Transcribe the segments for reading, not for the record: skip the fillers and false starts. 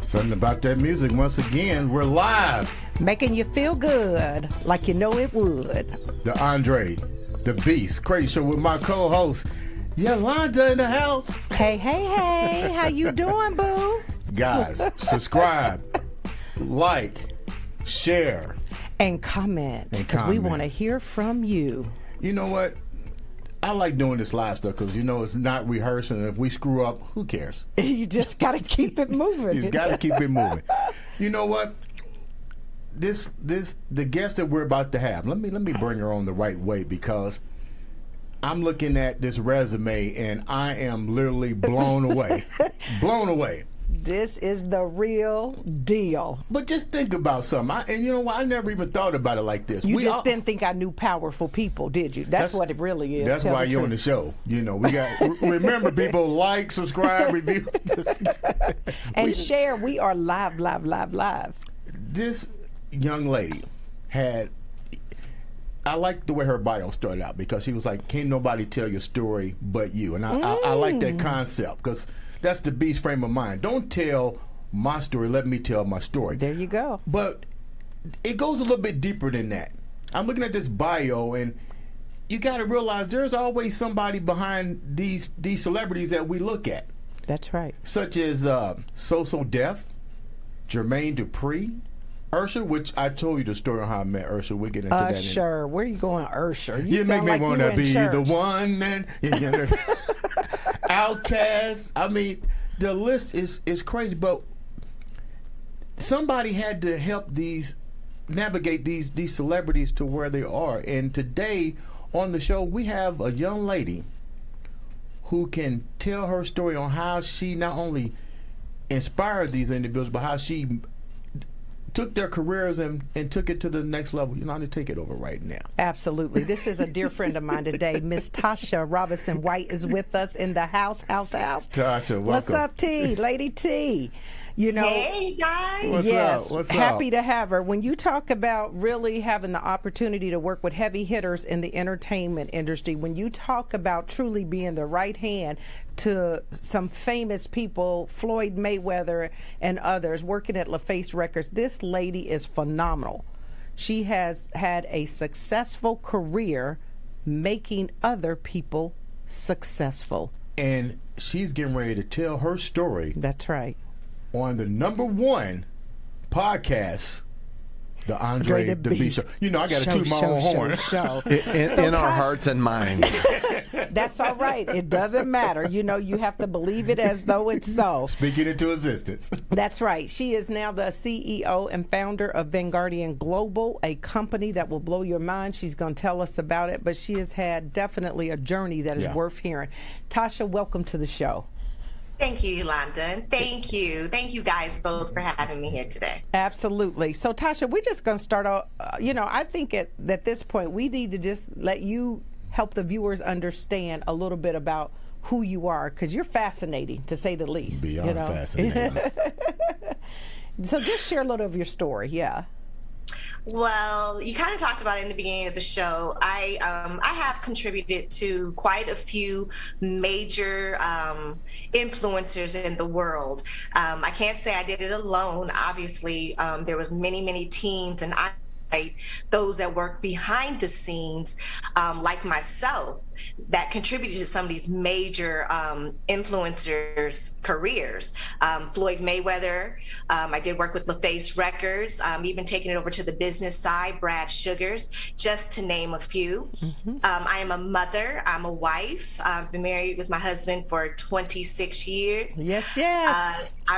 Something about that music. Once again, we're live. Making you feel good, like you know it would. The Andre The Beast Crayton Show with my co-host, Yolanda in the house. Hey, hey, hey. How you doing, boo? Guys, subscribe, like, share. And comment, because we want to hear from you. You know what? I like doing this live stuff because, you know, it's not rehearsing. If we screw up, who cares? You just got to keep it moving. You just got to keep it moving. You know what? The guest that we're about to have, let me bring her on the right way, because I'm looking at this resume and I am literally blown away. Blown away. This is the real deal. But just think about something. And you know what? I never even thought about it like this. You didn't think I knew powerful people, did you? That's what it really is. That's why you're on the show. You know, we got remember, people, like, subscribe, review, and share. We are live. This young lady had. I like the way her bio started out, because she was like, "Can't nobody tell your story but you," and I like that concept, because that's the Beast frame of mind. Don't tell my story, let me tell my story. There you go. But it goes a little bit deeper than that. I'm looking at this bio, and you got to realize there's always somebody behind these celebrities that we look at. That's right. Such as So Def, Jermaine Dupri, Usher, which I told you the story on how I met Usher. We'll get into that. Usher, where are you going, Usher? You make me want to be the one, man. Outcast. I mean, the list is crazy, but somebody had to help navigate these celebrities to where they are. And today on the show, we have a young lady who can tell her story on how she not only inspired these individuals, but how she took their careers and took it to the next level. You know, to take it over right now. Absolutely. This is a dear friend of mine today. Miss Tasha Robinson White is with us in the house. Tasha, welcome. What's up, T? Lady T. You know, hey guys. What's up? Happy to have her. When you talk about really having the opportunity to work with heavy hitters in the entertainment industry, when you talk about truly being the right hand to some famous people, Floyd Mayweather and others, working at LaFace Records, this lady is phenomenal. She has had a successful career making other people successful. And she's getting ready to tell her story. That's right. On the #1 podcast, the Andre The Beast Show. You know, I got to toot my own horn. In our hearts and minds. That's all right. It doesn't matter. You know, you have to believe it as though it's so. Speak it into existence. That's right. She is now the CEO and founder of Vanguardian Global, a company that will blow your mind. She's going to tell us about it, but she has had definitely a journey that is worth hearing. Tasha, welcome to the show. Thank you, Yolanda. And thank you guys both for having me here today. Absolutely. So, Tasha, we're just going to start off. I think at this point, we need to just let you help the viewers understand a little bit about who you are, because you're fascinating, to say the least. Beyond fascinating. So just share a little of your story. Yeah. Well, you kind of talked about it in the beginning of the show. I have contributed to quite a few major influencers in the world. I can't say I did it alone. Obviously, there was many teams, and those that work behind the scenes, like myself, that contributed to some of these major influencers' careers. Floyd Mayweather, I did work with LaFace Records, even taking it over to the business side, Brad Sugars, just to name a few. Mm-hmm. I am a mother, I'm a wife. I've been married with my husband for 26 years. Yes. I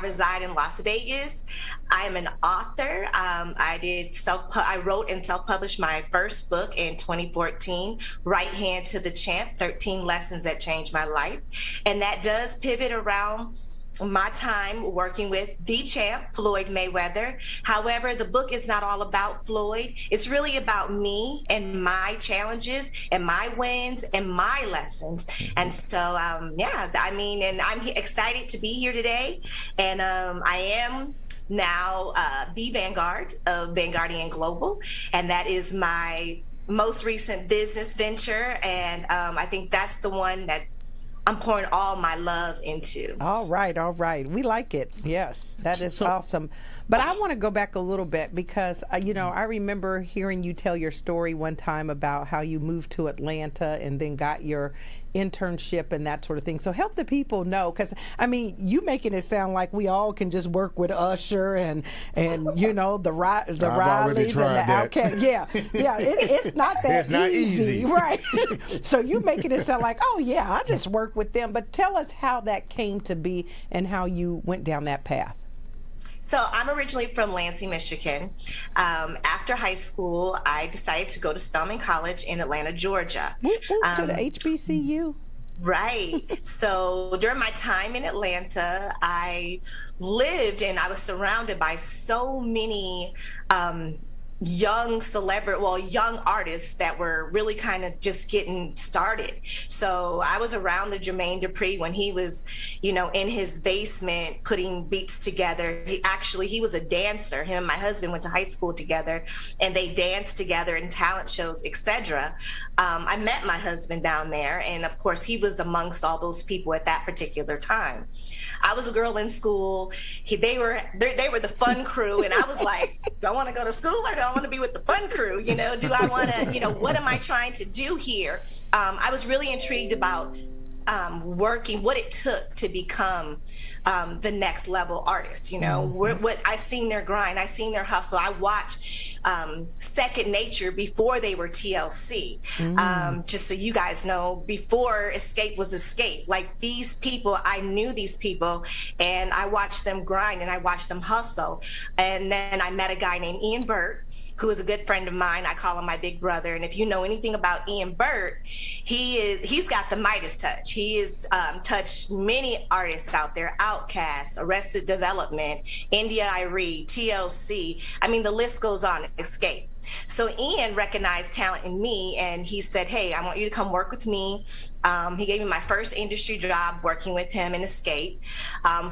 reside in Las Vegas. I am an author. I wrote and self-published my first book in 2014, Right Hand into The Champ, 13 Lessons That Changed My Life. And that does pivot around my time working with the champ, Floyd Mayweather. However, the book is not all about Floyd. It's really about me and my challenges and my wins and my lessons. And so, yeah, I mean, and I'm excited to be here today. And I am now the Vanguard of Vanguardian Global, and that is my most recent business venture. And I think that's the one that I'm pouring all my love into. All right, all right. We like it. Yes, that is awesome. But I want to go back a little bit because, you know, I remember hearing you tell your story one time about how you moved to Atlanta and then got your internship and that sort of thing. So help the people know, because, I mean, you making it sound like we all can just work with Usher and you know, the Rileys and the Outkast. Yeah, yeah. It's not that It's not easy. Right. So you making it sound like, oh, yeah, I just work with them. But tell us how that came to be and how you went down that path. So I'm originally from Lansing, Michigan. After high school, I decided to go to Spelman College in Atlanta, Georgia. To the HBCU. Right. So during my time in Atlanta, I lived and I was surrounded by so many young artists that were really kind of just getting started. So I was around the Jermaine Dupri when he was, you know, in his basement putting beats together. He was a dancer. Him and my husband went to high school together, and they danced together in talent shows, etc. I met my husband down there, and of course he was amongst all those people at that particular time. I was a girl in school. They were the fun crew, and I was like, do I want to go to school or do I want to be with the fun crew? You know, do I want to, you know, what am I trying to do here? I was really intrigued about working, what it took to become the next level artist. You know, what I seen their grind, I seen their hustle. I watched Second Nature before they were TLC. Just so you guys know, before Escape was Escape, like these people, I knew these people, and I watched them grind and I watched them hustle. And then I met a guy named Ian Burt, who is a good friend of mine. I call him my big brother. And if you know anything about Ian Burt, he's got the Midas touch. He has touched many artists out there: Outkast, Arrested Development, India Irie, TLC. I mean, the list goes on. Escape. So Ian recognized talent in me, and he said, hey, I want you to come work with me. He gave me my first industry job working with him in Escape.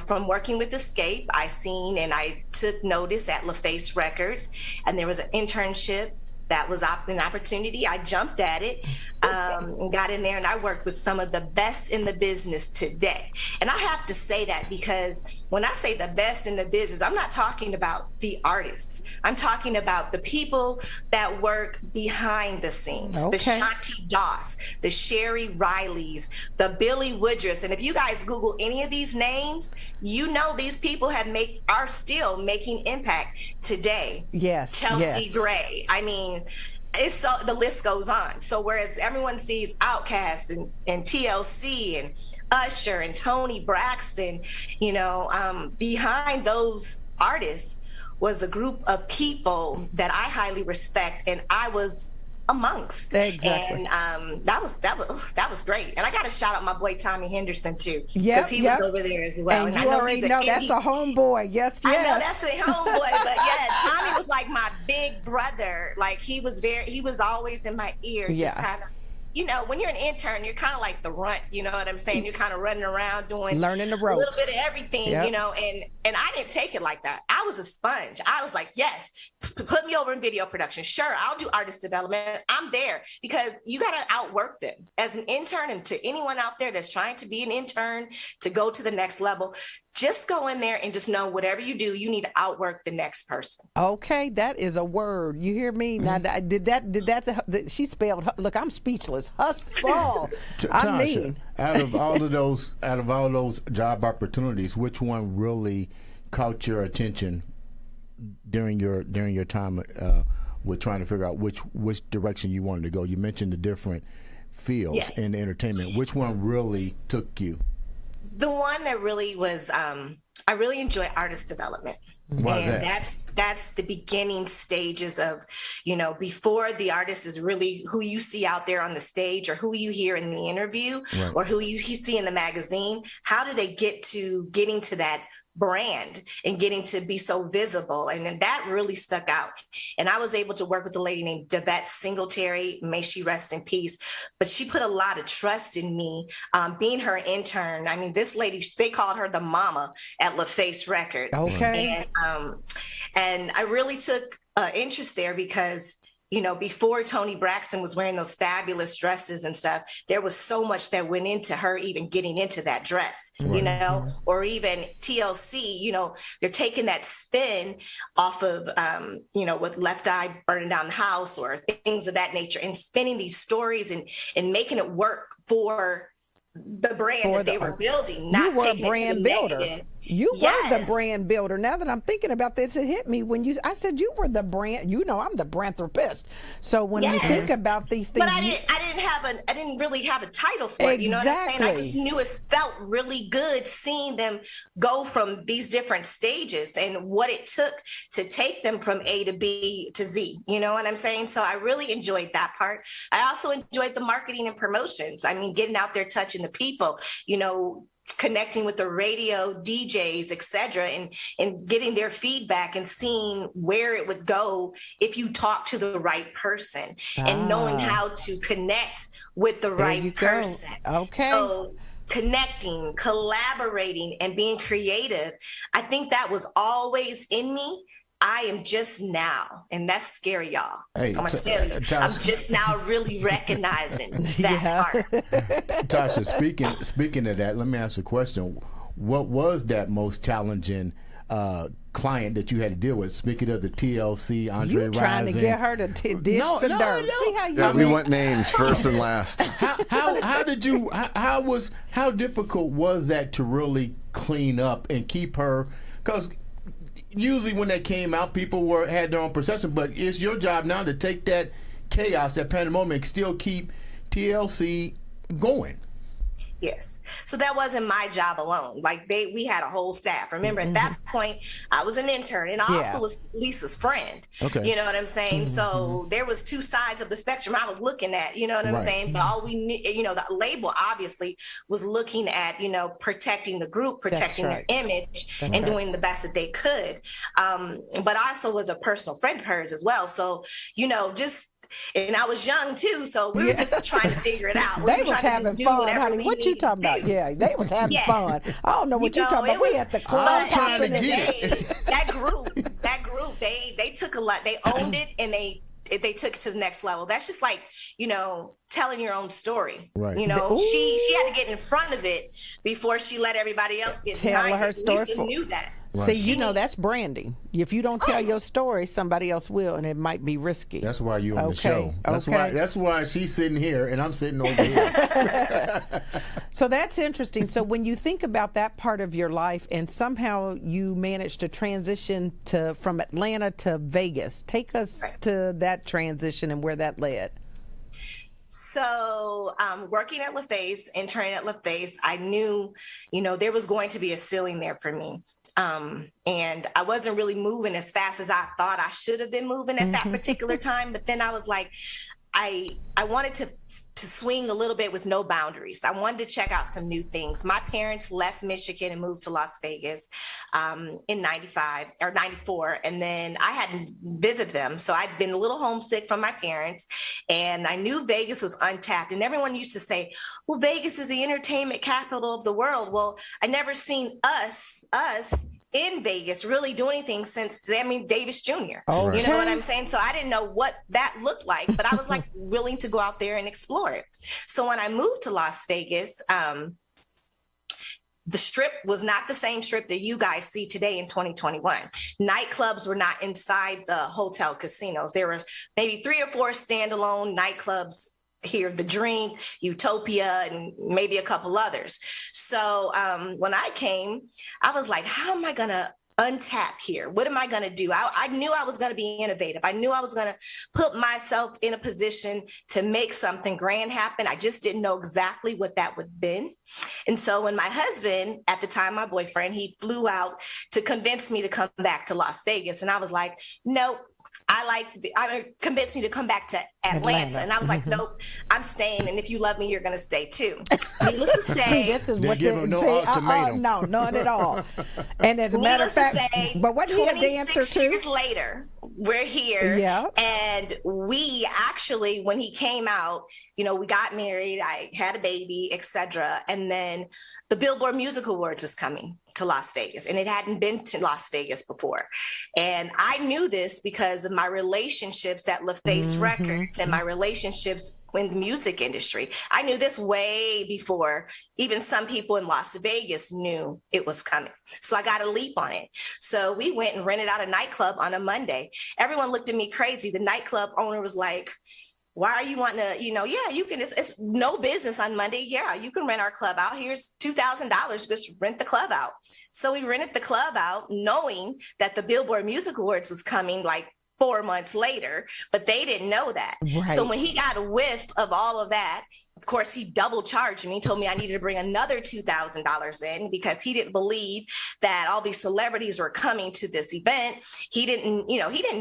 From working with Escape, I took notice at LaFace Records, and there was an internship that was an opportunity. I jumped at it and got in there, and I worked with some of the best in the business today. And I have to say that because when I say the best in the business, I'm not talking about the artists. I'm talking about the people that work behind the scenes. Okay. The Shanti Doss, the Sherry Rileys, the Billy Woodruffs. And if you guys Google any of these names, you know these people are still making impact today. Yes. Chelsea Gray. I mean, the list goes on. So whereas everyone sees Outkast and TLC and Usher and Tony Braxton, you know, behind those artists was a group of people that I highly respect, and I was amongst. Exactly. And that was great. And I got to shout out my boy Tommy Henderson too, because he was over there as well. And you already know that's a homeboy. Yes. I know that's a homeboy, but yeah, Tommy was like my big brother. Like he was always in my ear, just kind of. You know, when you're an intern, you're kind of like the runt, you know what I'm saying? You're kind of running around learning the ropes. A little bit of everything, you know, and I didn't take it like that. I was a sponge. I was like, yes, put me over in video production. Sure, I'll do artist development. I'm there because you got to outwork them. As an intern, and to anyone out there that's trying to be an intern to go to the next level, just go in there and just know whatever you do, you need to outwork the next person. Okay, that is a word. You hear me? Now, she spelled, look, I'm speechless. Hustle. Tasha, I mean. out of all those job opportunities, which one really caught your attention during your time with trying to figure out which direction you wanted to go? You mentioned the different fields in entertainment. Which one really took you? The one that really was, I really enjoy artist development. Why is And that? that's the beginning stages of, before the artist is really who you see out there on the stage or who you hear in the interview Right. or who you see in the magazine. How do they get to getting to that brand and getting to be so visible? And then that really stuck out. And I was able to work with a lady named Devette Singletary, may she rest in peace, but she put a lot of trust in me, being her intern. I mean, this lady, they called her the mama at LaFace Records. Okay. And I really took interest there because before Toni Braxton was wearing those fabulous dresses and stuff, there was so much that went into her even getting into that dress, or even TLC, they're taking that spin off of, with Left Eye Burning Down the House or things of that nature, and spinning these stories and making it work for the brand that they were building, not taking it to the negative. You were the brand builder. Now that I'm thinking about this, it hit me when I said you were the brand. I'm the branthropist. So when you think about these things, but I didn't really have a title for it. You know what I'm saying? I just knew it felt really good seeing them go from these different stages and what it took to take them from A to B to Z. You know what I'm saying? So I really enjoyed that part. I also enjoyed the marketing and promotions. I mean, getting out there, touching the people, connecting with the radio DJs, et cetera, and getting their feedback and seeing where it would go if you talk to the right person and knowing how to connect with the right person. Okay. So connecting, collaborating, and being creative, I think that was always in me. I am just now, and that's scary, y'all. Hey, I'm going to tell you, I'm just now really recognizing that part. Tasha, speaking of that, let me ask a question. What was that most challenging client that you had to deal with? Speaking of the TLC, Andre you trying Rising. to get her to dish the dirt. No. See how you we want names first and last. How difficult was that to really clean up and keep her? Because usually when that came out, people had their own perception, but it's your job now to take that chaos, that pandemonium, and still keep TLC going. Yes. So that wasn't my job alone. Like we had a whole staff. Remember, at that point, I was an intern and I also was Lisa's friend. Okay. You know what I'm saying? So there was two sides of the spectrum I was looking at, you know what I'm saying? But all we knew, the label obviously was looking at, protecting the group, protecting their image and doing the best that they could. But I also was a personal friend of hers as well. So, and I was young too, so we were just trying to figure it out. They was having fun, honey. What you talking about? Yeah, they was having fun. I don't know what you talking about. We at the club. Trying to get it. That group, they took a lot. They owned it and they took it to the next level. That's just like, telling your own story. Right. She had to get in front of it before she let everybody else get behind her it. story. Lisa knew that. Right. See, that's branding. If you don't tell your story, somebody else will, and it might be risky. That's why you're on the show. That's why she's sitting here and I'm sitting over here. So that's interesting. So when you think about that part of your life, and somehow you managed to transition from Atlanta to Vegas, take us to that transition and where that led. So working at LaFace, interning at LaFace, I knew, there was going to be a ceiling there for me. And I wasn't really moving as fast as I thought I should have been moving at that particular time. But then I was like, I wanted to swing a little bit with no boundaries. I wanted to check out some new things. My parents left Michigan and moved to Las Vegas in 95 or 94. And then I hadn't visited them. So I'd been a little homesick from my parents and I knew Vegas was untapped. And everyone used to say, well, Vegas is the entertainment capital of the world. Well, I never seen us in Vegas really do anything since Sammy Davis Jr. Oh, you know what I'm saying? So I didn't know what that looked like, but I was like willing to go out there and explore it. So when I moved to Las Vegas, the strip was not the same strip that you guys see today in 2021. Nightclubs were not inside the hotel casinos. There were maybe 3 or 4 standalone nightclubs here, The Drink, Utopia, and maybe a couple others. So when I came, I was like, how am I going to untap here? What am I going to do? I knew I was going to be innovative. I knew I was going to put myself in a position to make something grand happen. I just didn't know exactly what that would have been. And so when my husband, at the time, my boyfriend, he flew out to convince me to come back to Las Vegas. And I was like, nope. I convinced me to come back to Atlanta. And I was like, nope, I'm staying. And if you love me, you're going to stay too. Needless to say, see, this is what give him no ultimatum. No, none at all. And as a matter of fact, but what he had the answer to? 26 years later, we're here. Yeah. And we actually, when he came out, we got married, I had a baby, etc. And then the Billboard Music Awards was coming to Las Vegas, and it hadn't been to Las Vegas before. And I knew this because of my relationships at LaFace Records and my relationships in the music industry. I knew this way before even some people in Las Vegas knew it was coming. So I got a leap on it. So we went and rented out a nightclub on a Monday. Everyone looked at me crazy. The nightclub owner was like, why are you wanting to, yeah, you can, it's no business on Monday. Yeah, you can rent our club out. Here's $2,000, just rent the club out. So we rented the club out knowing that the Billboard Music Awards was coming like 4 months later, but they didn't know that. Right. So when he got a whiff of all of that, of course, he double charged me. He told me I needed to bring another $2,000 in because he didn't believe that all these celebrities were coming to this event. He didn't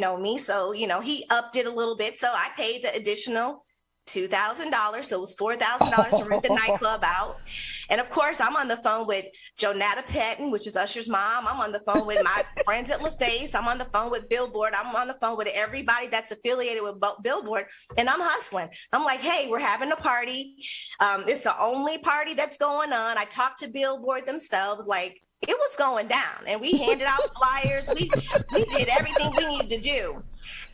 know me. So, he upped it a little bit. So I paid the additional $2,000. So it was $4,000 to rent the nightclub out. And of course, I'm on the phone with Jonata Patton, which is Usher's mom. I'm on the phone with my friends at LaFace. I'm on the phone with Billboard. I'm on the phone with everybody that's affiliated with Billboard. And I'm hustling. I'm like, hey, we're having a party. It's the only party that's going on. I talked to Billboard themselves, like, it was going down, and we handed out flyers. We did everything we needed to do.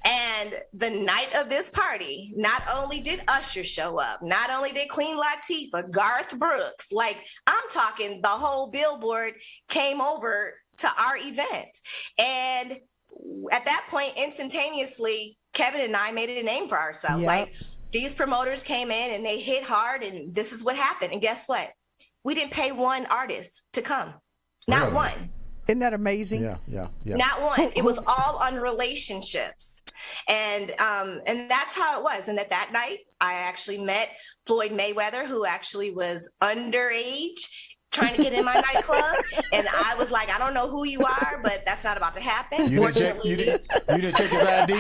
And the night of this party, not only did Usher show up, not only did Queen Latifah, Garth Brooks, like I'm talking the whole Billboard came over to our event. And at that point, instantaneously, Kevin and I made a name for ourselves. Yep. Like these promoters came in and they hit hard, and this is what happened. And guess what? We didn't pay one artist to come. Not one. Isn't that amazing? Yeah. Not one. It was all on relationships. And that's how it was. And at that night, I actually met Floyd Mayweather, who actually was underage, trying to get in my nightclub. And I was like, I don't know who you are, but that's not about to happen. You didn't check his ID?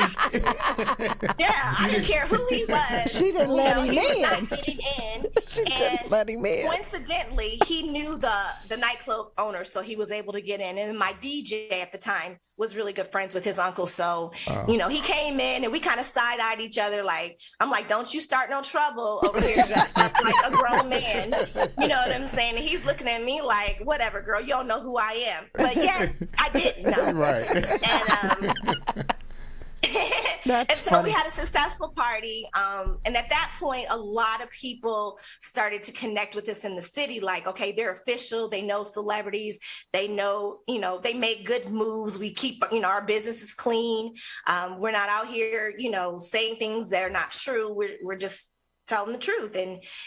Yeah, I didn't care who he was. She didn't let him in. He was not getting in. She didn't let him in. Coincidentally, he knew the nightclub owner, so he was able to get in. And my DJ at the time was really good friends with his uncle. So, he came in and we kind of side-eyed each other. Like, I'm like, don't you start no trouble over here dressed up like a grown man. You know what I'm saying? And he's looking at me like, whatever, girl, you don't know who I am. But yeah, I didn't know. Right. And so we had a successful party. And at that point, a lot of people started to connect with us in the city. Like, okay, they're official. They know celebrities. They know, they make good moves. We keep, our business is clean. We're not out here, saying things that are not true. We're just telling the truth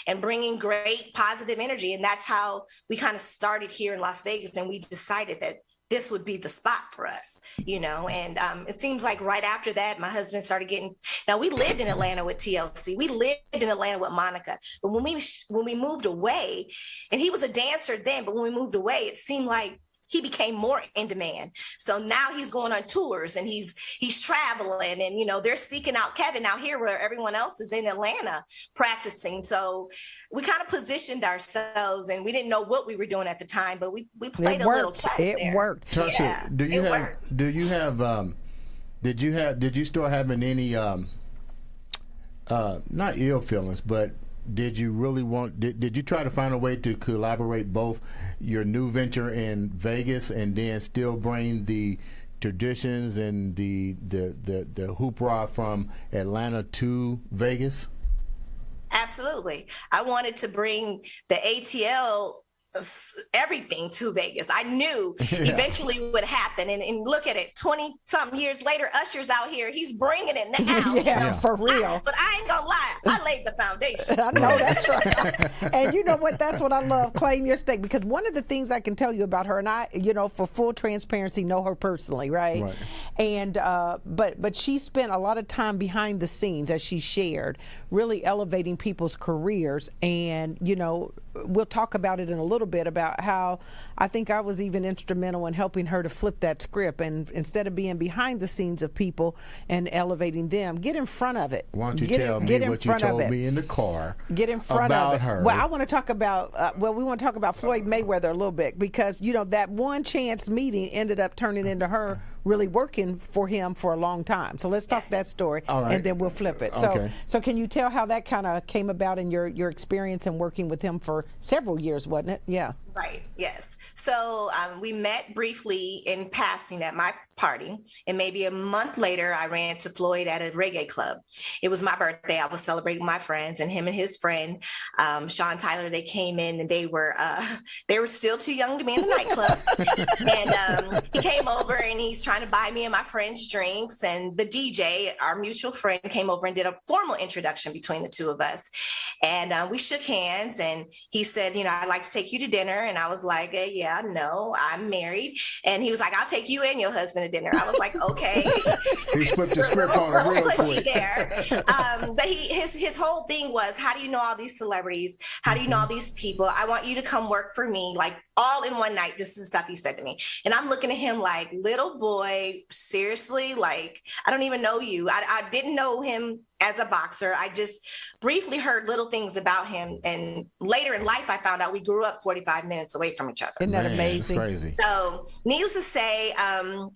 and bringing great positive energy. And that's how we kind of started here in Las Vegas. And we decided that this would be the spot for us, and it seems like right after that, my husband started now we lived in Atlanta with TLC. We lived in Atlanta with Monica. But when we moved away, and he was a dancer then, but when we moved away, it seemed like he became more in demand. So now he's going on tours and he's traveling and, they're seeking out Kevin out here where everyone else is in Atlanta practicing. So we kind of positioned ourselves and we didn't know what we were doing at the time, but we played a little chess there. It worked. Tasha, yeah, did you start having any, not ill feelings, but did you really did you try to find a way to collaborate both your new venture in Vegas and then still bring the traditions and the hoopla from Atlanta to Vegas? Absolutely. I wanted to bring the ATL everything to Vegas. I knew eventually would happen. And look at it, 20-something years later, Usher's out here. He's bringing it now. For real. But I ain't gonna lie, I laid the foundation. I know, that's right. And you know what? That's what I love. Claim your stake. Because one of the things I can tell you about her, and I, for full transparency, know her personally, right? And but she spent a lot of time behind the scenes, as she shared, really elevating people's careers. And we'll talk about it in a little little bit about how I think I was even instrumental in helping her to flip that script, and instead of being behind the scenes of people and elevating them, get in front of it. Why don't you tell me what you told me in the car Get in front about of it. her? Well, I want to talk about, we want to talk about Floyd Mayweather a little bit, because, you know, that one chance meeting ended up turning into her really working for him for a long time. So let's talk that story, and then we'll flip it. Okay. So can you tell how that kind of came about in your experience in working with him for several years, wasn't it? Yeah. Right. Yes. So we met briefly in passing at my party, and maybe a month later, I ran into Floyd at a reggae club. It was my birthday. I was celebrating my friends, and him and his friend Sean Tyler. They came in, and they were still too young to be in the nightclub. And he came over, and he's trying to buy me and my friends drinks. And the DJ, our mutual friend, came over and did a formal introduction between the two of us. And we shook hands, and he said, you know, I'd like to take you to dinner. And I was like, yeah, no, I'm married. And he was like, I'll take you and your husband to dinner. I was like, okay. He flipped the script on her real quick. There. But his whole thing was, how do you know all these celebrities? How do you know all these people? I want you to come work for me, like all in one night. This is the stuff he said to me. And I'm looking at him like, little boy, seriously? Like, I don't even know you. I didn't know him as a boxer. I just briefly heard little things about him. And later in life, I found out we grew up 45 minutes away from each other. Isn't that amazing? That's crazy. So needless to say,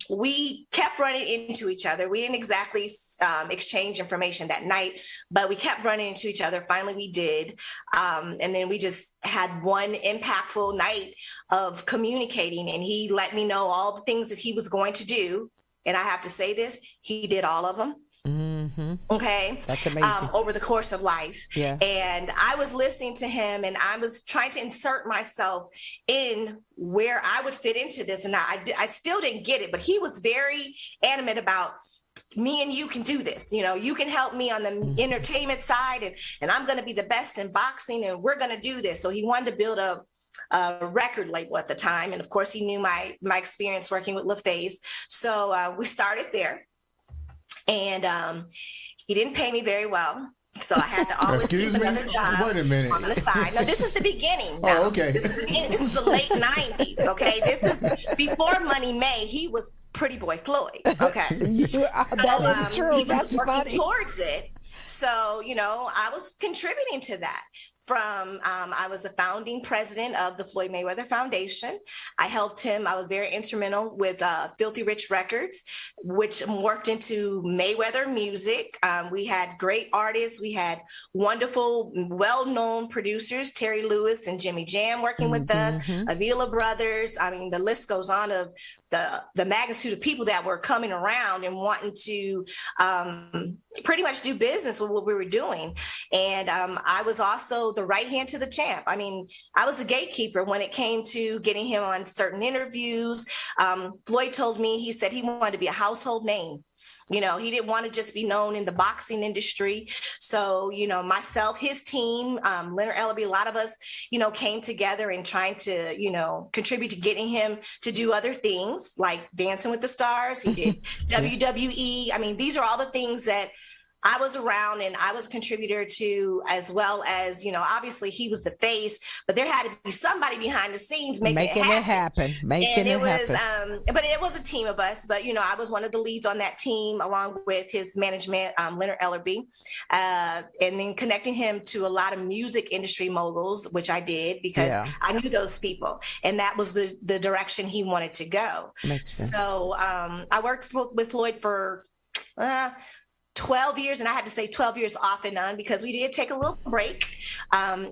we kept running into each other. We didn't exactly exchange information that night, but we kept running into each other. Finally, we did. And then we just had one impactful night of communicating, and he let me know all the things that he was going to do. And I have to say this, he did all of them. Mm-hmm. Okay. That's amazing. Over the course of life. Yeah. And I was listening to him, and I was trying to insert myself in where I would fit into this. And I still didn't get it, but he was very animate about, me and you can do this. You know, you can help me on the entertainment side, and I'm going to be the best in boxing, and we're going to do this. So he wanted to build a record label at the time. And of course, he knew my experience working with LaFace. So we started there. And he didn't pay me very well. So I had to always keep another job Wait a minute. on the side. No, this is the beginning. Now. Oh, okay. This is the beginning. This is the late 90s, okay? This is before Money May. He was Pretty Boy Floyd, okay? That is true. He was That's working funny. towards it. So, you know, I was contributing to that. I was the founding president of the Floyd Mayweather Foundation. I helped him. I was very instrumental with Filthy Rich Records, which morphed into Mayweather Music. We had great artists. We had wonderful, well-known producers, Terry Lewis and Jimmy Jam working with us, Avila Brothers. I mean, the list goes on of the magnitude of people that were coming around and wanting to pretty much do business with what we were doing. And I was also the right hand to the champ. I mean, I was the gatekeeper when it came to getting him on certain interviews. Floyd told me, he said he wanted to be a household name. You know, he didn't want to just be known in the boxing industry. So, you know, myself, his team, Leonard Ellerby, a lot of us, you know, came together and trying to, you know, contribute to getting him to do other things like Dancing with the Stars. He did WWE. I mean, these are all the things that I was around and I was a contributor to, as well as, you know, obviously he was the face, but there had to be somebody behind the scenes making it happen. But it was a team of us. But, you know, I was one of the leads on that team along with his management, Leonard Ellerby, and then connecting him to a lot of music industry moguls, which I did because I knew those people. And that was the direction he wanted to go. Makes sense. So I worked with Floyd for 12 years, and I had to say 12 years off and on because we did take a little break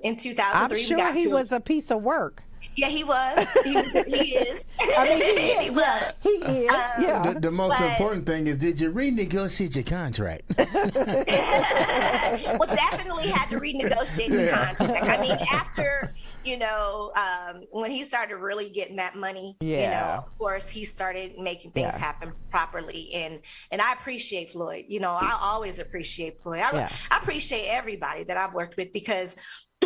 in 2003. I'm sure he was a piece of work. Yeah, he was. He is. I mean, he was. He is. Yeah. The most important thing is, did you renegotiate your contract? Well, definitely had to renegotiate the contract. I mean, after, you know, when he started really getting that money, you know, of course, he started making things happen properly. And I appreciate Floyd. You know, I always appreciate Floyd. I appreciate everybody that I've worked with because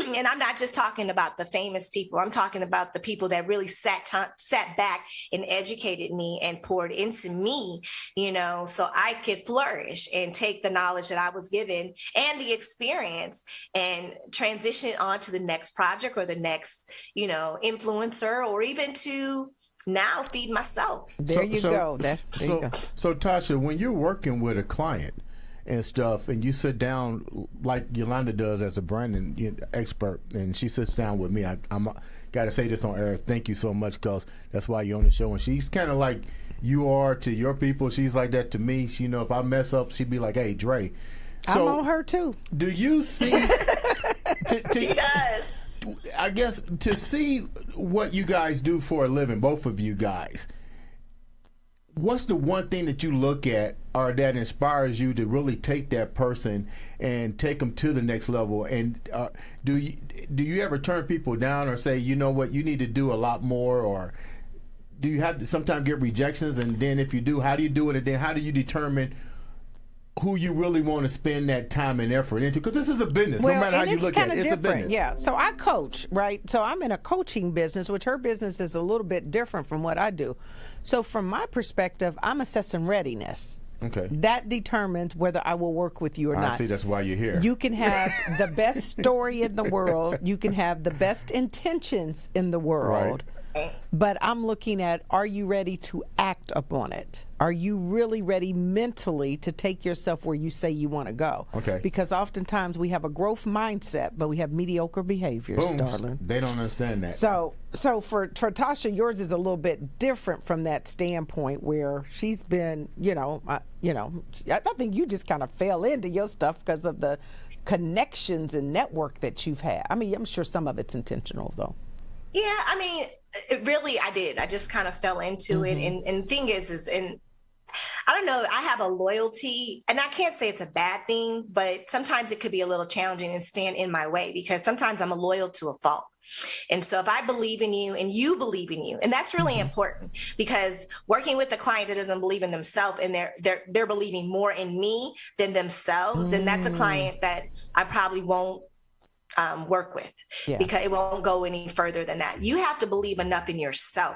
And I'm not just talking about the famous people. I'm talking about the people that really sat back and educated me and poured into me, so I could flourish and take the knowledge that I was given and the experience and transition it on to the next project or the next, influencer, or even to now feed myself. There you go. So Tasha, when you're working with a client and stuff, and you sit down like Yolanda does as a branding expert, and she sits down with me. I'm got to say this on air. Thank you so much, because that's why you're on the show. And she's kind of like you are to your people. She's like that to me. She, if I mess up, she'd be like, "Hey, Dre." So, I'm on her too. Do you see? She does. I guess to see what you guys do for a living, both of you guys. What's the one thing that you look at or that inspires you to really take that person and take them to the next level? And do you ever turn people down or say, you know what, you need to do a lot more? Or do you have to sometimes get rejections? And then if you do, how do you do it? And then how do you determine who you really want to spend that time and effort into? Because this is a business, no matter how you look at it. It's a business. Yeah. So I coach, right? So I'm in a coaching business, which her business is a little bit different from what I do. So from my perspective, I'm assessing readiness. Okay. That determines whether I will work with you or not. I see. That's why you're here. You can have the best story in the world. You can have the best intentions in the world. Right. But I'm looking at, are you ready to act upon it? Are you really ready mentally to take yourself where you say you want to go? Okay. Because oftentimes we have a growth mindset, but we have mediocre behaviors, Boom. darling. They don't understand that. So for Tasha, yours is a little bit different from that standpoint, where she's been, I think you just kind of fell into your stuff because of the connections and network that you've had. I mean, I'm sure some of it's intentional, though. Yeah, I mean, I did. I just kind of fell into it. And the thing is, and I don't know, I have a loyalty, and I can't say it's a bad thing, but sometimes it could be a little challenging and stand in my way, because sometimes I'm loyal to a fault. And so if I believe in you and you believe in you, and that's really important, because working with a client that doesn't believe in themselves and they're believing more in me than themselves, then that's a client that I probably won't work with, because it won't go any further than that. You have to believe enough in yourself,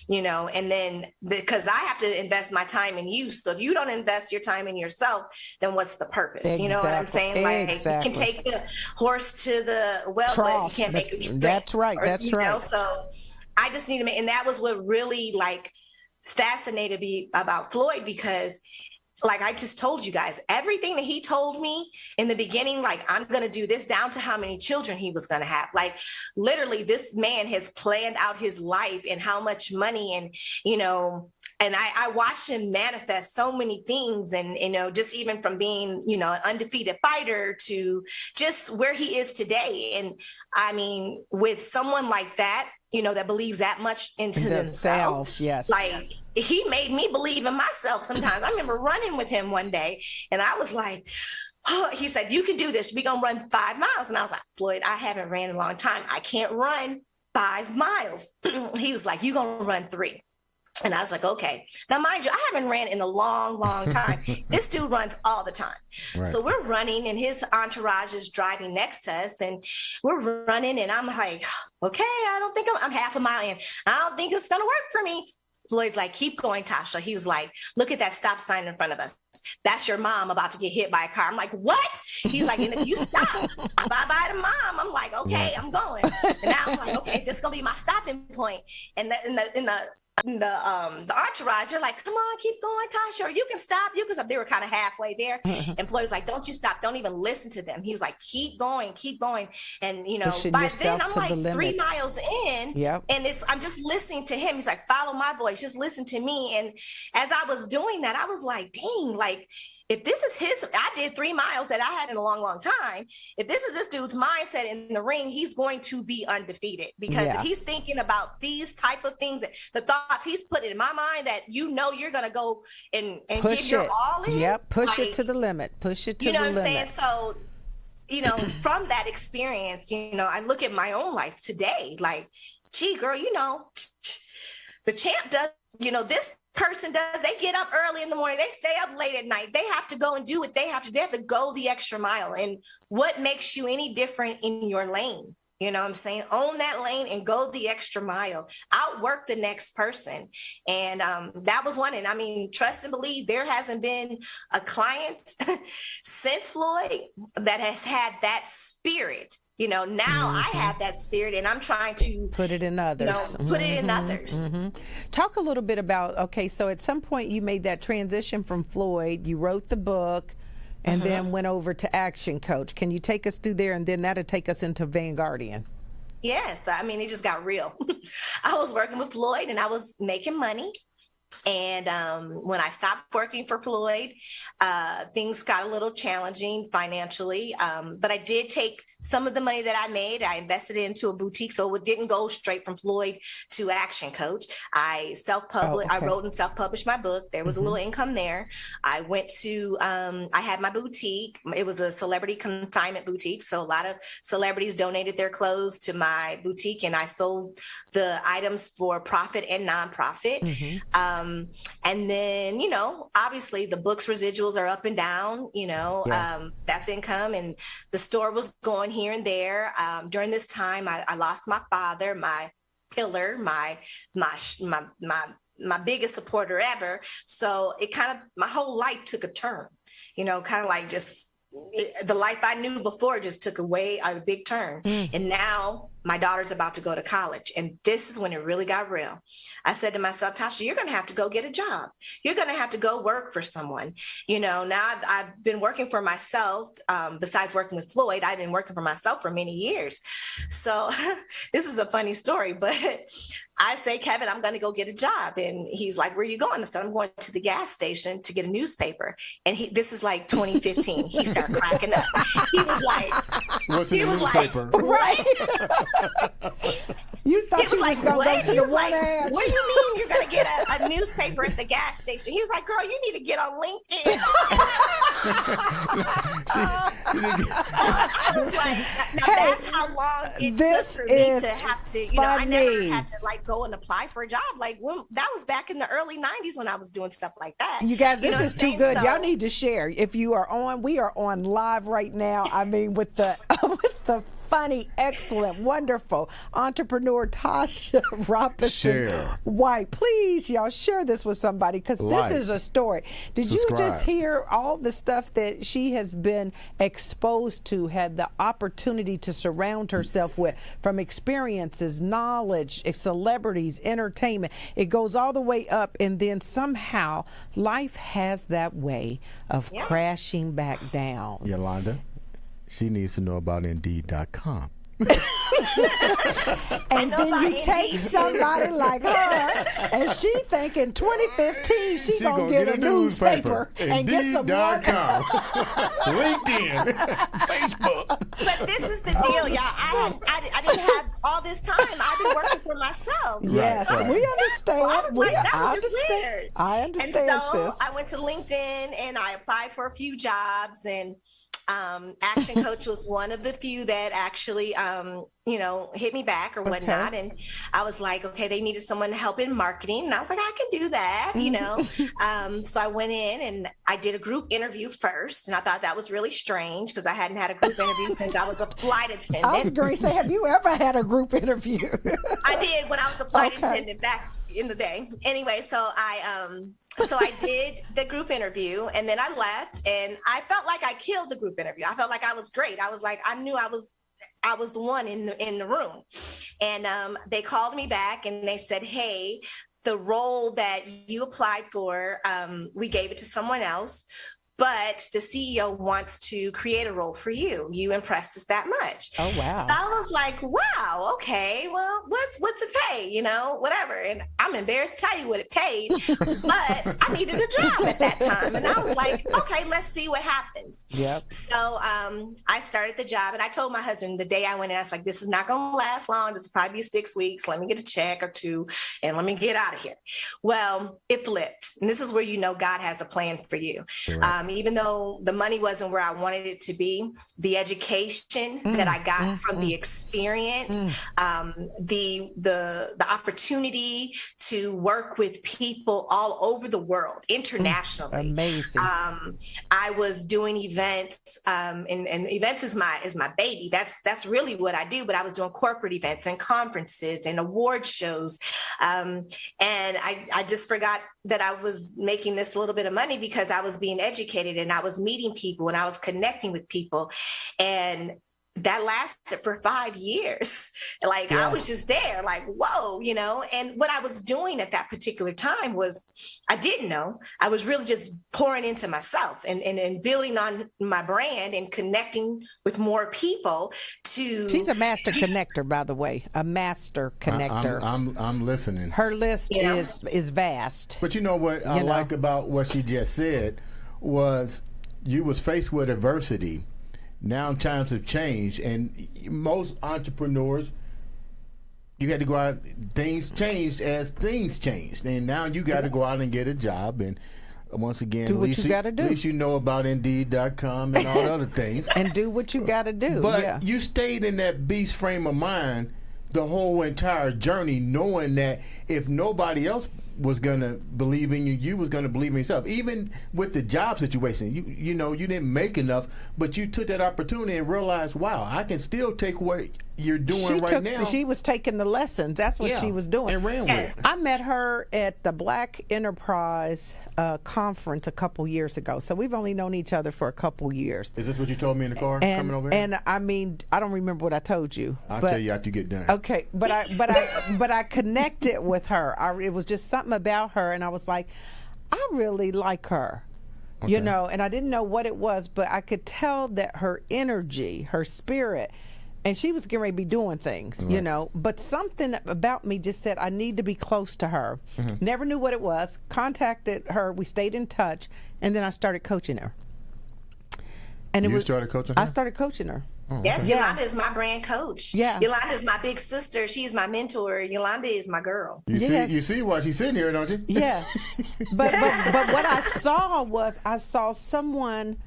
and then because I have to invest my time in you. So if you don't invest your time in yourself, then what's the purpose? Exactly. You know what I'm saying? Like, you can take the horse to the well, but you can't make it drink. That's right. That's right. So I just need to make, and that was what really fascinated me about Floyd, because like I just told you guys, everything that he told me in the beginning, like, I'm going to do this, down to how many children he was going to have. Like, literally, this man has planned out his life and how much money, and, and I watched him manifest so many things, and, just even from being, an undefeated fighter to just where he is today. And I mean, with someone like that, that believes that much into themselves, yes. Like, he made me believe in myself sometimes. I remember running with him one day, and I was like, oh, he said, you can do this. We're going to run 5 miles. And I was like, Floyd, I haven't ran in a long time. I can't run 5 miles. He was like, you're going to run 3. And I was like, okay. Now, mind you, I haven't ran in a long, long time. This dude runs all the time. Right. So we're running, and his entourage is driving next to us, and we're running, and I'm like, okay, I don't think I'm half a mile in. I don't think it's going to work for me. Floyd's like, keep going, Tasha. He was like, look at that stop sign in front of us. That's your mom about to get hit by a car. I'm like, what? He's like, and if you stop, bye-bye to mom. I'm like, okay, I'm going. And now I'm like, okay, this is going to be my stopping point. And the entourage, they're like, come on, keep going, Tasha, or you can stop. They were kind of halfway there. And Floyd's like, don't you stop. Don't even listen to them. He was like, keep going. And, by then I'm like 3 miles in, and I'm just listening to him. He's like, follow my voice, just listen to me. And as I was doing that, I was like, dang, like, if this is I did 3 miles that I had in a long, long time. If this is this dude's mindset in the ring, he's going to be undefeated, because if he's thinking about these type of things, the thoughts he's putting in my mind, that you're going to go and give your all in. Yep, push it to the limit. Push it to the limit. You know what I'm saying? So, from that experience, I look at my own life today, like, gee, girl, the champ does, this person does, they get up early in the morning, they stay up late at night, they have to go and do what they have to go the extra mile. And what makes you any different in your lane? You know what I'm saying? Own that lane and go the extra mile. Outwork the next person. And that was one. And I mean, trust and believe, there hasn't been a client since Floyd that has had that spirit. You know, now I have that spirit and I'm trying to put it in others. Put it in others. Talk a little bit about, okay, so at some point you made that transition from Floyd, you wrote the book, and then went over to Action Coach. Can you take us through there, and then that'll take us into Vanguardian? Yes, I mean, it just got real. I was working with Floyd and I was making money. And when I stopped working for Floyd, things got a little challenging financially. But I did take some of the money that I made, I invested it into a boutique. So it didn't go straight from Floyd to Action Coach. I self-published, I wrote and self-published my book. There was a little income there. I went to, I had my boutique. It was a celebrity consignment boutique. So a lot of celebrities donated their clothes to my boutique and I sold the items for profit and nonprofit. And then, you know, obviously the book's residuals are up and down, you know, that's income. And the store was going here and there. During this time, I lost my father, my pillar, my biggest supporter ever. So it kind of, my whole life took a turn, you know, kind of like just the life I knew before just took a big turn. And now my daughter's about to go to college. And this is when it really got real. I said to myself, Tasha, you're going to have to go get a job. You're going to have to go work for someone. You know, now I've been working for myself. Besides working with Floyd, I've been working for myself for many years. So this is a funny story, but I say, Kevin, I'm going to go get a job. And he's like, where are you going? I said, I'm going to the gas station to get a newspaper. And this is like 2015. He started cracking up. He was like, what's in the newspaper? Like, right? You thought he was like, going to go to the one like, ad? what do you mean you're going to get a newspaper at the gas station? He was like, girl, you need to get on LinkedIn. I was like, now that's how long it took for me to have to, you know, I never had to like go and apply for a job. Like that was back in the early 90s when I was doing stuff like that. You guys, this is too good. So, y'all need to share. If you are on, we are on live right now. I mean, with the funny, excellent, wonderful entrepreneur Tasha Robinson White. Please, y'all share this with somebody because this is a story. Did you just hear all the stuff that she has been exposed to, had the opportunity to surround herself with, from experiences, knowledge, celebrities, entertainment? It goes all the way up, and then somehow life has that way of crashing back down. Yolanda, she needs to know about Indeed.com. And then you take somebody like her, and she thinking 2015 she gonna get a newspaper and get some Indeed.com, LinkedIn, Facebook. But this is the deal, y'all. I didn't have all this time. I've been working for myself. Yes, we understand. Well, I was like, that was just understand. weird. I understand, and so sis. I went to LinkedIn and I applied for a few jobs, and Action Coach was one of the few that actually, you know, hit me back or whatnot. And I was like, okay, they needed someone to help in marketing. And I was like, I can do that, you know. So I went in and I did a group interview first. And I thought that was really strange because I hadn't had a group interview since I was a flight attendant. I was going to say, have you ever had a group interview? I did when I was a flight attendant back in the day. Anyway, so I did the group interview and then I left and I felt like I killed the group interview. I felt like I was great. I was like, I knew I was the one in the room. And they called me back and they said, hey, the role that you applied for, we gave it to someone else. But the CEO wants to create a role for you. You impressed us that much. Oh, wow. So I was like, wow, okay, well, what's it pay? You know, whatever. And I'm embarrassed to tell you what it paid, but I needed a job at that time. And I was like, okay, let's see what happens. Yep. So I started the job and I told my husband the day I went in, I was like, this is not going to last long. This will probably be 6 weeks. Let me get a check or two and let me get out of here. Well, it flipped. And this is where you know God has a plan for you. Right. Even though the money wasn't where I wanted it to be, the education that I got from the experience, the the opportunity to work with people all over the world, internationally. Amazing. I was doing events, and events is my baby. That's really what I do. But I was doing corporate events and conferences and award shows, and I just forgot that I was making this little bit of money because I was being educated and I was meeting people and I was connecting with people, and that lasted for 5 years. Like, yes. I was just there like, whoa, and what I was doing at that particular time was, I didn't know, I was really just pouring into myself and building on my brand and connecting with more people to. She's a master connector, by the way, a master connector. I'm listening. Her list is vast. But you know what I like about what she just said was, you was faced with adversity. Now times have changed, and most entrepreneurs, you had to go out. Things changed as things changed, and now you got to go out and get a job. And once again, do what you got to do. At least you know about Indeed.com and all the other things. And do what you got to do. But you stayed in that beast frame of mind the whole entire journey, knowing that if nobody else was gonna believe in you, you was gonna believe in yourself. Even with the job situation, you didn't make enough, but you took that opportunity and realized, wow, I can still take what you're doing now. She was taking the lessons. That's what she was doing. And ran with it. I met her at the Black Enterprise conference a couple years ago. So we've only known each other for a couple years. Is this what you told me in the car coming over here? And I mean, I don't remember what I told you. I'll tell you after you get done. Okay, but I connected with her. It was just something about her, and I was like, I really like her. Okay. And I didn't know what it was, but I could tell that her energy, her spirit, and she was getting ready to be doing things, right. But something about me just said I need to be close to her. Mm-hmm. Never knew what it was. Contacted her. We stayed in touch, and then I started coaching her. And started coaching her? I started coaching her. Oh, okay. Yes, Yolanda is my brand coach. Yeah. Yolanda is my big sister. She's my mentor. Yolanda is my girl. You see why she's sitting here, don't you? Yeah. but what I saw someone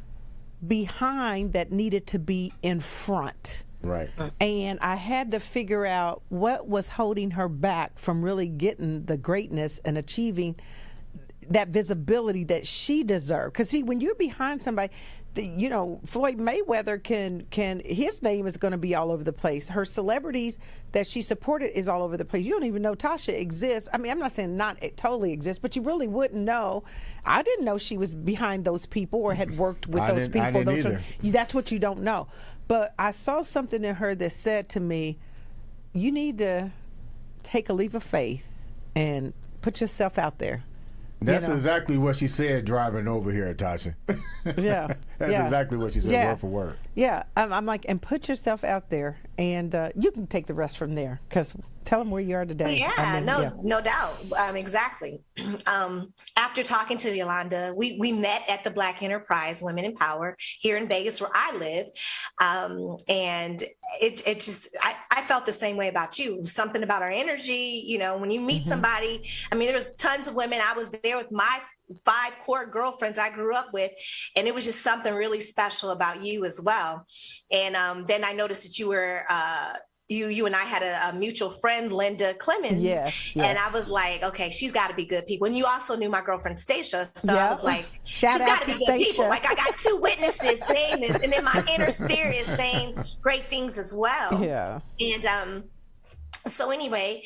behind that needed to be in front. Right. And I had to figure out what was holding her back from really getting the greatness and achieving that visibility that she deserved. Because see, when you're behind somebody, Floyd Mayweather can his name is going to be all over the place. Her celebrities that she supported is all over the place. You don't even know Tasha exists. I mean, I'm not saying it totally exists, but you really wouldn't know. I didn't know she was behind those people or had worked with those people. I didn't either. That's what you don't know. But I saw something in her that said to me, you need to take a leap of faith and put yourself out there. That's exactly what she said driving over here, Tasha. Yeah. That's exactly what she said, word for word. Yeah. I'm like, and put yourself out there, and you can take the rest from there, because tell them where you are today. No doubt. Exactly. After talking to Yolanda, we met at the Black Enterprise Women in Power here in Vegas, where I live. And it just, I felt the same way about you. It was something about our energy. When you meet somebody, I mean, there was tons of women. I was there with my 5 core girlfriends I grew up with, and it was just something really special about you as well. And then I noticed that you were, you and I had a mutual friend, Linda Clemens. Yes. And I was like, okay, she's got to be good people. And you also knew my girlfriend, Stacia. So I was like, she's got to be good people. Like, I got 2 witnesses saying this, and then my inner spirit is saying great things as well. Yeah. And so anyway,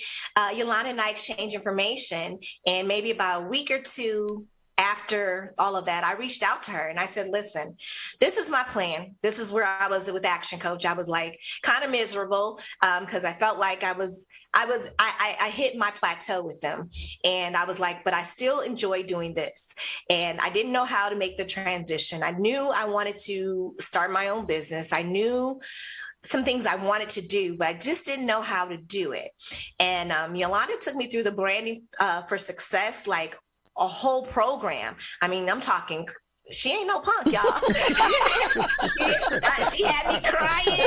Yolanda and I exchanged information, and maybe about a week or 2 after all of that, I reached out to her and I said, listen, this is my plan. This is where I was with Action Coach. I was like kind of miserable because I felt like I hit my plateau with them. And I was like, but I still enjoy doing this. And I didn't know how to make the transition. I knew I wanted to start my own business. I knew some things I wanted to do, but I just didn't know how to do it. And Yolanda took me through the Branding for Success, like a whole program. I mean, I'm talking, she ain't no punk, y'all. She had me crying,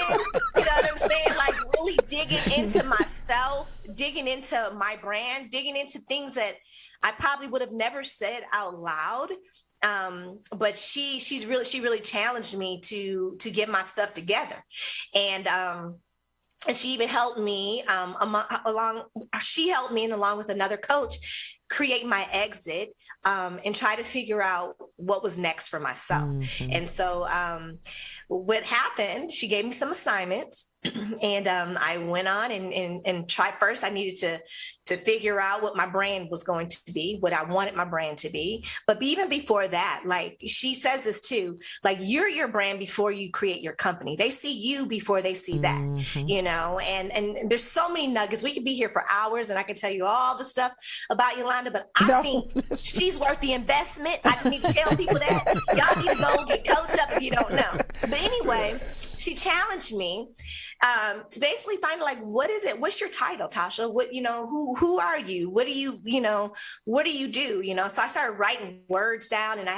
you know what I'm saying? Like really digging into myself, digging into my brand, digging into things that I probably would have never said out loud. But she really challenged me to get my stuff together. And And she even helped me she helped me, and along with another coach, create my exit, and try to figure out what was next for myself. And so what happened, she gave me some assignments, and I went on and tried. First, I needed to figure out what my brand was going to be, what I wanted my brand to be. But even before that, like she says this too, like you're your brand before you create your company. They see you before they see that, you know, and there's so many nuggets. We could be here for hours and I can tell you all the stuff about Yolanda, but I think she's worth the investment. I just need to tell people that. Y'all need to go get coached up if you don't know. But anyway, she challenged me to basically find like, what is it? What's your title, Tasha? What, you know, who are you? What do you, you know, what do you do? You know, so I started writing words down, and I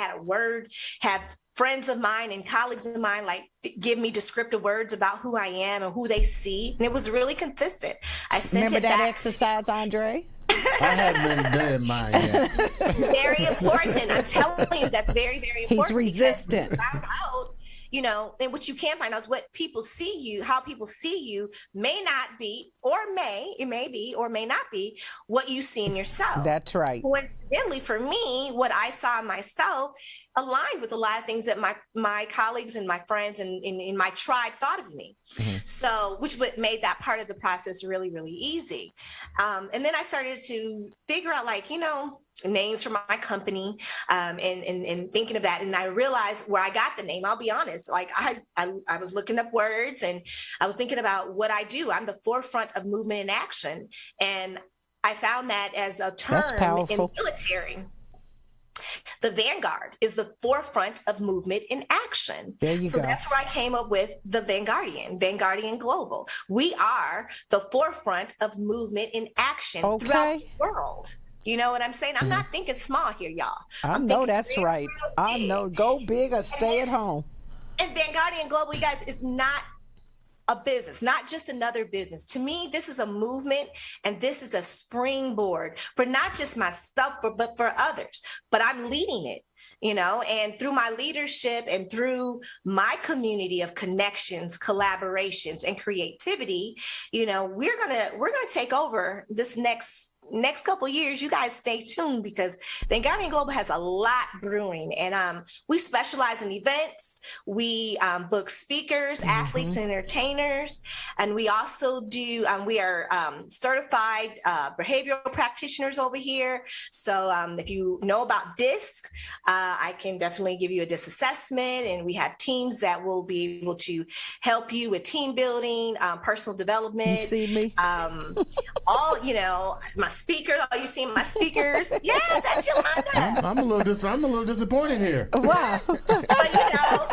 had friends of mine and colleagues of mine like give me descriptive words about who I am and who they see. And it was really consistent. I sent Remember it that back exercise, Andre? I hadn't done mine yet. Very important. I'm telling you, that's very, very important. He's resistant. Because found out, you know, and what you can find out is what people see you, how people see you may not be, or it may be, or may not be what you see in yourself. That's right. Coincidentally, for me, what I saw in myself aligned with a lot of things that my colleagues and my friends and in my tribe thought of me. So, which made that part of the process really, really easy. And then I started to figure out, like, you know, names for my company, and thinking of that. And I realized where I got the name. I'll be honest, like I was looking up words, and I was thinking about what I do. I'm the forefront of movement and action. And I found that as a term in the military. The vanguard is the forefront of movement in action. There you so go. That's where I came up with the Vanguardian Global. We are the forefront of movement in action throughout the world. You know what I'm saying? I'm not thinking small here, y'all. I know that's right. I know. Go big or stay at home. And Vanguardian Global, you guys, is not a business, not just another business. To me, this is a movement, and this is a springboard for not just myself, but for others. But I'm leading it, you know, and through my leadership and through my community of connections, collaborations, and creativity, you know, we're gonna take over this next couple of years. You guys stay tuned, because Vanguardian Global has a lot brewing, and we specialize in events. We book speakers, athletes, and entertainers, and we also do. We are certified behavioral practitioners over here. So if you know about DISC, I can definitely give you a DISC assessment, and we have teams that will be able to help you with team building, personal development. You see me? All, you know, my speaker. Are you seeing my speakers? Yeah, that's Yolanda. I'm a little disappointed here. Wow. But you know,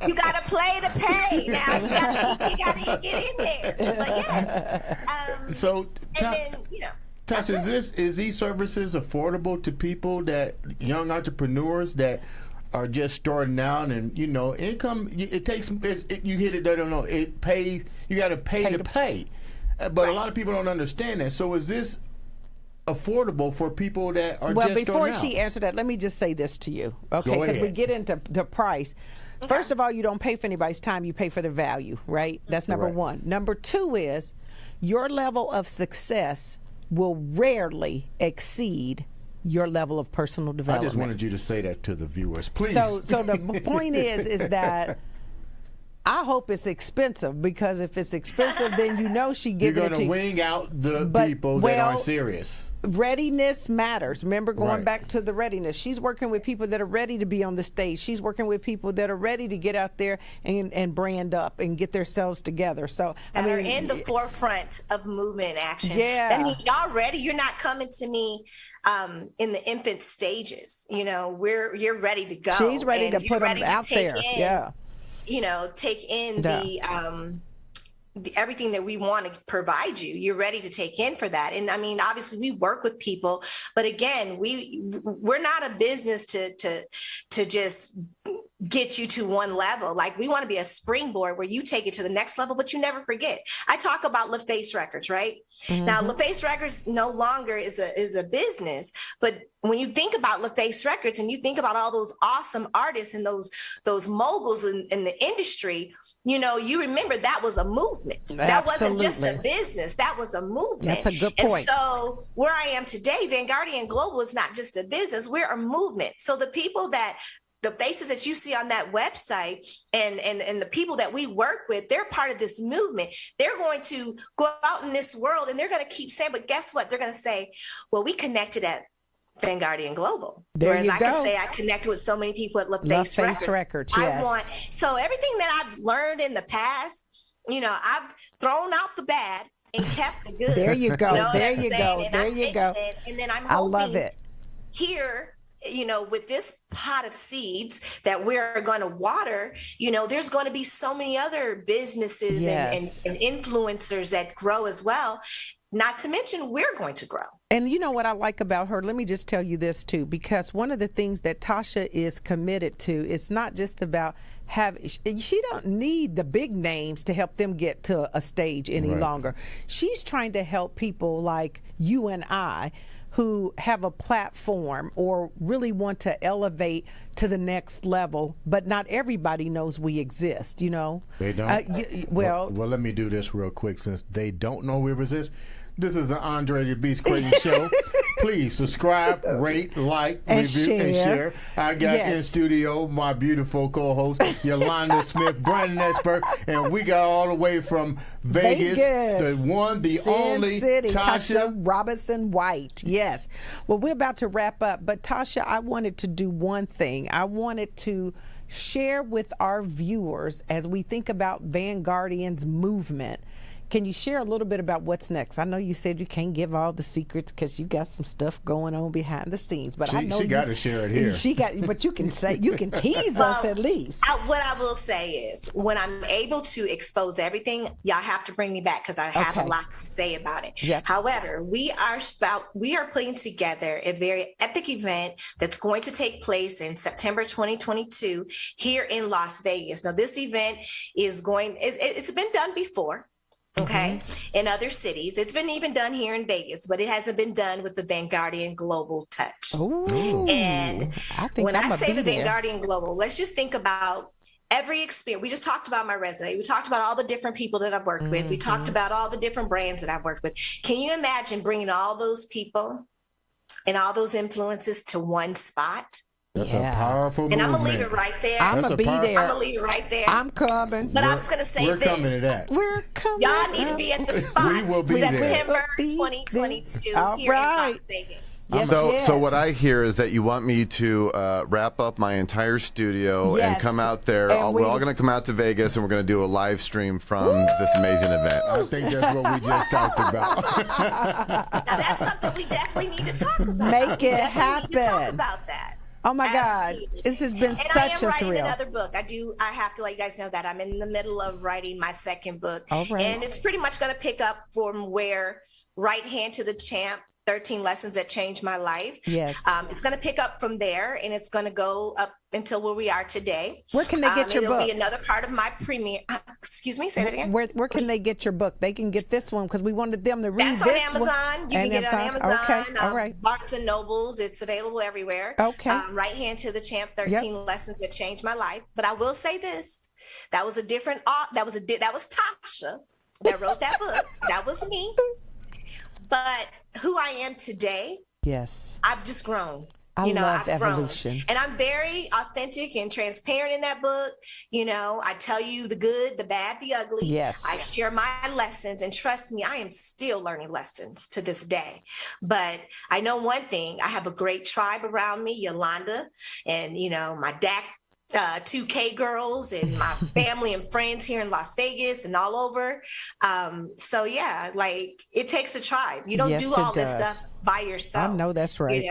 you gotta play to pay. Now you gotta get in there. But yes. So, and then, you know, Tasha, is these services affordable to people, that young entrepreneurs that are just starting out, and you know, income? It takes. You hit it. They don't know. It pays. You got to pay to pay. But a lot of people don't understand that. So is this affordable for people that are just starting out? Well, before she answered that, let me just say this to you, okay? Because we get into the price. First of all, you don't pay for anybody's time. You pay for the value, right? That's number one. Number two is your level of success will rarely exceed your level of personal development. I just wanted you to say that to the viewers, please. So the point is that I hope it's expensive, because if it's expensive, then you know she giving it to you. You're going to wing out the people that aren't serious. Readiness matters. Remember, going back to the readiness. She's working with people that are ready to be on the stage. She's working with people that are ready to get out there and brand up and get themselves together. So that are in the forefront of movement and action. Yeah. That means y'all ready. You're not coming to me in the infant stages. You know, you're ready to go. She's ready to put them out there. Yeah. You know, take in the everything that we want to provide you. You're ready to take in for that. And I mean, obviously we work with people, but again, we're not a business to just get you to one level. Like, we want to be a springboard where you take it to the next level, but you never forget. I talk about LaFace Records, right? Now, LaFace Records no longer is a business, but when you think about LaFace Records and you think about all those awesome artists and those moguls in the industry, you remember that was a movement. That wasn't just a business. That was a movement. That's a good point. And so where I am today, Vanguardian Global is not just a business. We're a movement. So the faces that you see on that website and the people that we work with, they're part of this movement. They're going to go out in this world and they're going to keep saying, but guess what? They're going to say, well, we connected at Vanguardian Global. Whereas I can say I connected with so many people at LaFace Records. Yes. So everything that I've learned in the past, I've thrown out the bad and kept the good. There you go. There you go. There you go. And then I'm I love hoping it. here, with this pot of seeds that we're going to water, there's going to be so many other businesses and influencers that grow as well. Not to mention, we're going to grow. And you know what I like about her? Let me just tell you this too, because one of the things that Tasha is committed to is not just about she don't need the big names to help them get to a stage any longer. She's trying to help people like you and I who have a platform or really want to elevate to the next level, but not everybody knows we exist, They don't? Well, let me do this real quick since they don't know we exist. This is the Andre The Beast Crayton show. Please subscribe, rate, like, review, and share. I got in studio my beautiful co-host, Yolanda Smith, Brandon Expert, and we got all the way from Vegas. The one, the Sin only, City, Tasha Robinson White. Yes. Well, we're about to wrap up, but Tasha, I wanted to do one thing. I wanted to share with our viewers as we think about Vanguardian's movement. Can you share a little bit about what's next? I know you said you can't give all the secrets because you got some stuff going on behind the scenes, but I know she got to share it here. But you can tease us at least. What I will say is, when I'm able to expose everything, y'all have to bring me back because I have a lot to say about it. Yep. However, we are putting together a very epic event that's going to take place in September 2022 here in Las Vegas. Now, this event it's been done before. Okay. In other cities. It's been even done here in Vegas, but it hasn't been done with the Vanguardian Global touch. Ooh, and when I say the Vanguardian Global, let's just think about every experience. We just talked about my resume. We talked about all the different people that I've worked with. We talked about all the different brands that I've worked with. Can you imagine bringing all those people and all those influences to one spot? That's a powerful movement. And I'm going to leave it right there. I'm going to be there. I'm going to leave it right there. I'm coming. But I was going to say We're coming to that. We're coming. Y'all need to be at the spot. We will be September there. 2022 All here in right. Las Vegas. So what I hear is that you want me to wrap up my entire studio and come out there. We're all going to come out to Vegas and we're going to do a live stream from this amazing event. I think that's what we just talked about. Now, that's something we definitely need to talk about. Make it happen. Need to talk about that. Oh my Absolutely. God, this has been and such a I am thrill. writing another book. I have to let you guys know that I'm in the middle of writing my second book. All right. And it's pretty much going to pick up from where Right Hand to the Champ, 13 Lessons That Changed My Life. Yes. It's going to pick up from there, and it's going to go up until where we are today. Where can they get your book? It'll be another part of my premiere. Excuse me, say that again. Where can they get your book? They can get this one because we wanted them to read That's this on Amazon. one. You can get it on Amazon. Okay, all right. Barnes and Nobles. It's available everywhere. Okay. Right Hand to the Champ, 13 Lessons That Changed My Life. But I will say this. That was a different that was Tasha that wrote that book. That was me. But who I am today, yes, I've just grown. I love I've evolution. grown. And I'm very authentic and transparent in that book. I tell you the good, the bad, the ugly. Yes. I share my lessons, and trust me, I am still learning lessons to this day. But I know one thing, I have a great tribe around me, Yolanda, and my DAC 2K girls and my family and friends here in Las Vegas and all over. So yeah, it takes a tribe. You don't do all this stuff by yourself. I know that's right.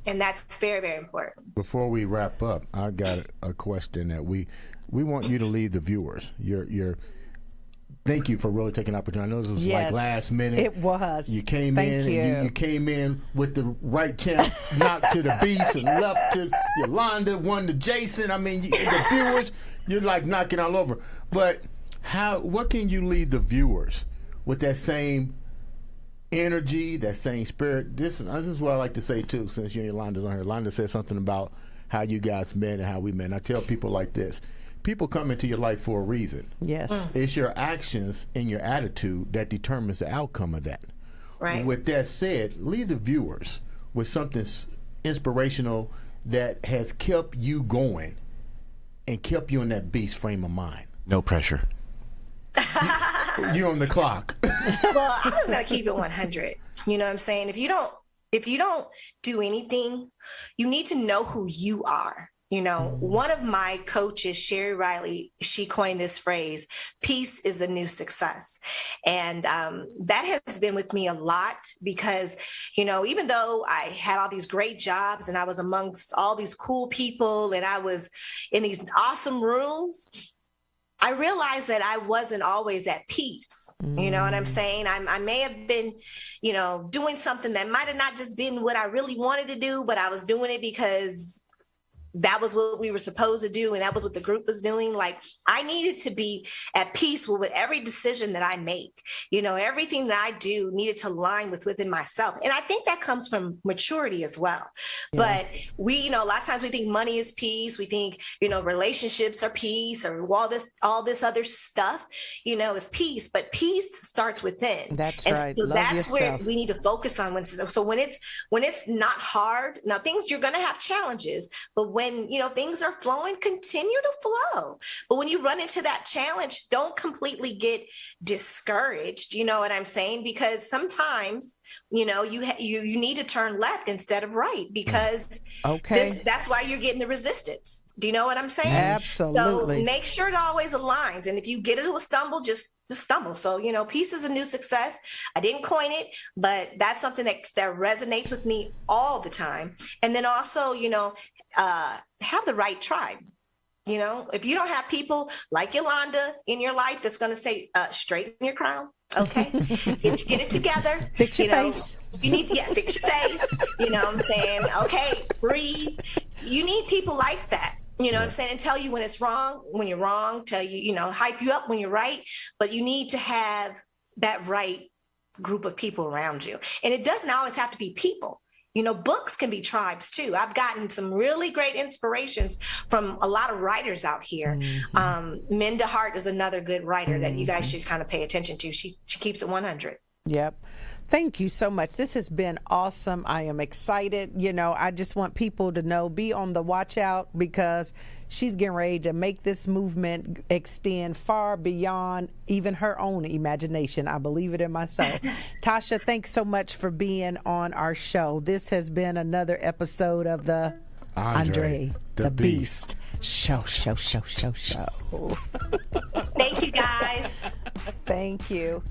And that's very, very important. Before we wrap up, I got a question that we want you to leave the viewers. Thank you for really taking the opportunity. I know this was last minute. It was. You came in and you came in with the right champ, knocked to the Beast and left to Yolanda, one to Jason. I mean, the viewers, you're knocking all over. But what can you leave the viewers with that same energy, that same spirit? This is what I like to say too, since you and Yolanda's on here. Yolanda said something about how you guys met and how we met. And I tell people like this. people come into your life for a reason. Yes. It's your actions and your attitude that determines the outcome of that. Right. With that said, leave the viewers with something inspirational that has kept you going and kept you in that beast frame of mind. No pressure. You're on the clock. Well, I'm just gonna keep it 100. You know what I'm saying? If you don't do anything, you need to know who you are. You know, one of my coaches, Sherry Riley, she coined this phrase, peace is a new success. And that has been with me a lot because, you know, even though I had all these great jobs and I was amongst all these cool people and I was in these awesome rooms, I realized that I wasn't always at peace. You know what I'm saying? I may have been, you know, doing something that might have not just been what I really wanted to do, but I was doing it because that was what we were supposed to do. And that was what the group was doing. Like, I needed to be at peace with every decision that I make. You know, everything that I do needed to align within myself. And I think that comes from maturity as well. Yeah. But we, you know, a lot of times we think money is peace. We think, you know, relationships are peace or all this other stuff, you know, is peace. But peace starts within. That's and right. So Love that's yourself. where we need to focus on. So when it's not hard, now you're going to have challenges, but when you know things are flowing, continue to flow. But when you run into that challenge, don't completely get discouraged. You know what I'm saying? Because sometimes, you know, you need to turn left instead of right because that's why you're getting the resistance. Do you know what I'm saying? Absolutely. So make sure it always aligns. And if you get into a stumble, just stumble. So, you know, peace is a new success. I didn't coin it, but that's something that resonates with me all the time. And then also, you know, have the right tribe. You know, if you don't have people like Yolanda in your life that's going to say, straighten your crown. Okay. Get it together. Fix your face. You need, fix your face. You know what I'm saying? Okay. Breathe. You need people like that. You know what I'm saying? And tell you when it's wrong, when you're wrong, tell you, you know, hype you up when you're right. But you need to have that right group of people around you. And it doesn't always have to be people. You know, books can be tribes too. I've gotten some really great inspirations from a lot of writers out here. Mm-hmm. Minda Hart is another good writer that you guys should kind of pay attention to. She keeps it 100. Yep. Thank you so much. This has been awesome. I am excited. You know, I just want people to know, be on the watch out because she's getting ready to make this movement extend far beyond even her own imagination. I believe it in my soul. Tasha, thanks so much for being on our show. This has been another episode of the Andre the Beast Show. Thank you, guys. Thank you.